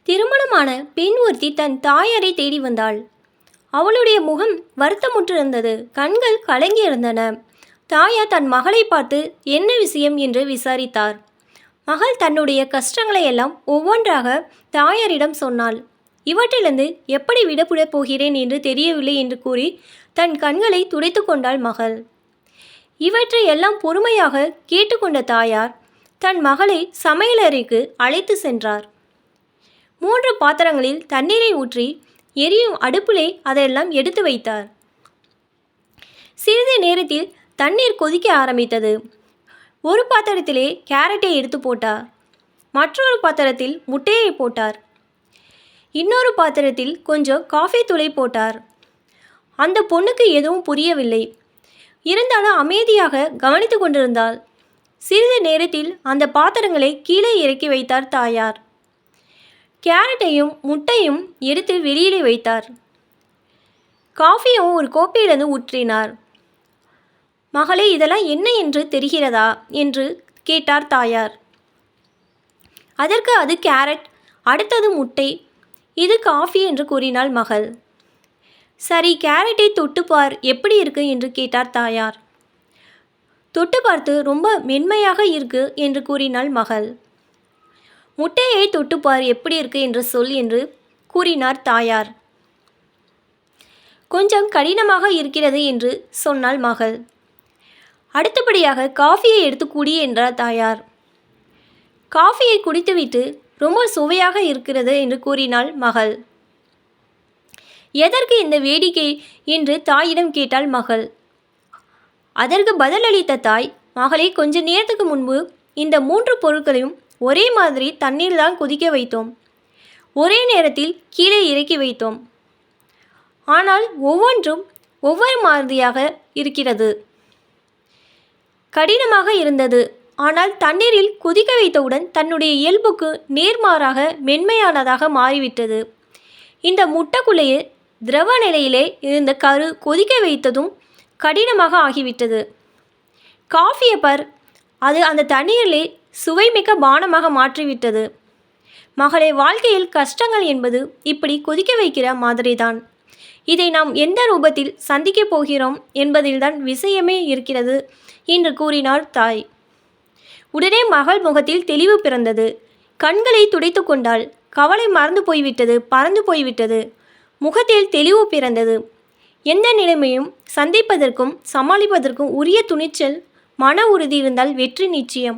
திருமணமான பெண் ஒருத்தி தன் தாயாரை தேடி வந்தாள். அவளுடைய முகம் வருத்தமுற்றிருந்தது. கண்கள் கலங்கியிருந்தன. தாயார் தன் மகளை பார்த்து என்ன விஷயம் என்று விசாரித்தார். மகள் தன்னுடைய கஷ்டங்களை எல்லாம் ஒவ்வொன்றாக தாயாரிடம் சொன்னாள். இவற்றிலிருந்து எப்படி விடுபடப் போகிறேன் என்று தெரியவில்லை என்று கூறி தன் கண்களை துடைத்து கொண்டாள் மகள். இவற்றை எல்லாம் பொறுமையாக கேட்டுக்கொண்ட தாயார் தன் மகளை சமையலறைக்கு அழைத்து சென்றார். 3 பாத்திரங்களில் தண்ணீரை ஊற்றி எரியும் அடுப்பிலே அதெல்லாம் எடுத்து வைத்தார். சிறிது நேரத்தில் தண்ணீர் கொதிக்க ஆரம்பித்தது. ஒரு பாத்திரத்திலே கேரட்டை எடுத்து போட்டார். மற்றொரு பாத்திரத்தில் முட்டையை போட்டார். இன்னொரு பாத்திரத்தில் கொஞ்சம் காஃபி தூளை போட்டார். அந்த பொண்ணுக்கு எதுவும் புரியவில்லை. இருந்தாலும் அமைதியாக கவனித்து கொண்டிருந்தாள். சிறிது நேரத்தில் அந்த பாத்திரங்களை கீழே இறக்கி வைத்தார் தாயார். கேரட்டையும் முட்டையும் எடுத்து வெளியிலே வைத்தார். காஃபியும் ஒரு கோப்பையிலிருந்து ஊற்றினார். மகளே, இதெல்லாம் என்ன என்று தெரிகிறதா என்று கேட்டார் தாயார். அதற்கு அது கேரட், அடுத்தது முட்டை, இது காஃபி என்று கூறினாள் மகள். சரி, கேரட்டை தொட்டுப்பார், எப்படி இருக்கு என்று கேட்டார் தாயார். தொட்டு பார்த்து ரொம்ப மென்மையாக இருக்கு என்று கூறினாள் மகள். முட்டையை தொட்டுப்பார், எப்படி இருக்கு என்று சொல் என்று கூறினார் தாயார். கொஞ்சம் கடினமாக இருக்கிறது என்று சொன்னாள் மகள். அடுத்தபடியாக காஃபியை எடுத்து குடி என்றார் தாயார். காஃபியை குடித்துவிட்டு ரொம்ப சுவையாக இருக்கிறது என்று கூறினாள் மகள். எதற்கு இந்த வேடிக்கை என்று தாயிடம் கேட்டாள் மகள். அதற்கு பதிலளித்த தாய், மகளே, கொஞ்ச நேரத்துக்கு முன்பு இந்த 3 பொருட்களையும் ஒரே மாதிரி தண்ணீர் தான் கொதிக்க வைத்தோம். ஒரே நேரத்தில் கீழே இறக்கி வைத்தோம். ஆனால் ஒவ்வொன்றும் ஒவ்வொரு மாதிரியாக இருக்கிறது. கடினமாக இருந்தது. ஆனால் தண்ணீரில் கொதிக்க வைத்தவுடன் தன்னுடைய இயல்புக்கு நேர்மாறாக மென்மையானதாக மாறிவிட்டது. இந்த முட்டைக்குள்ளேயே திரவ நிலையிலே இருந்த கரு கொதிக்க வைத்ததும் கடினமாக ஆகிவிட்டது. காஃபியை பார், அது அந்த தண்ணீரிலே சுவைமிக்க பானமாக மாற்றிவிட்டது. மகளே, வாழ்க்கையில் கஷ்டங்கள் என்பது இப்படி கொதிக்க வைக்கிற மாதிரிதான். இதை நாம் எந்த ரூபத்தில் சந்திக்கப் போகிறோம் என்பதில்தான் விஷயமே இருக்கிறது என்று கூறினார் தாய். உடனே மகள் முகத்தில் தெளிவு பிறந்தது. கண்களை துடைத்து கொண்டாள். கவலை மறந்து போய்விட்டது, பறந்து போய்விட்டது. முகத்தில் தெளிவு பிறந்தது. எந்த நிலைமையும் சந்திப்பதற்கும் சமாளிப்பதற்கும் உரிய துணிச்சல், மன உறுதி இருந்தால் வெற்றி நிச்சயம்.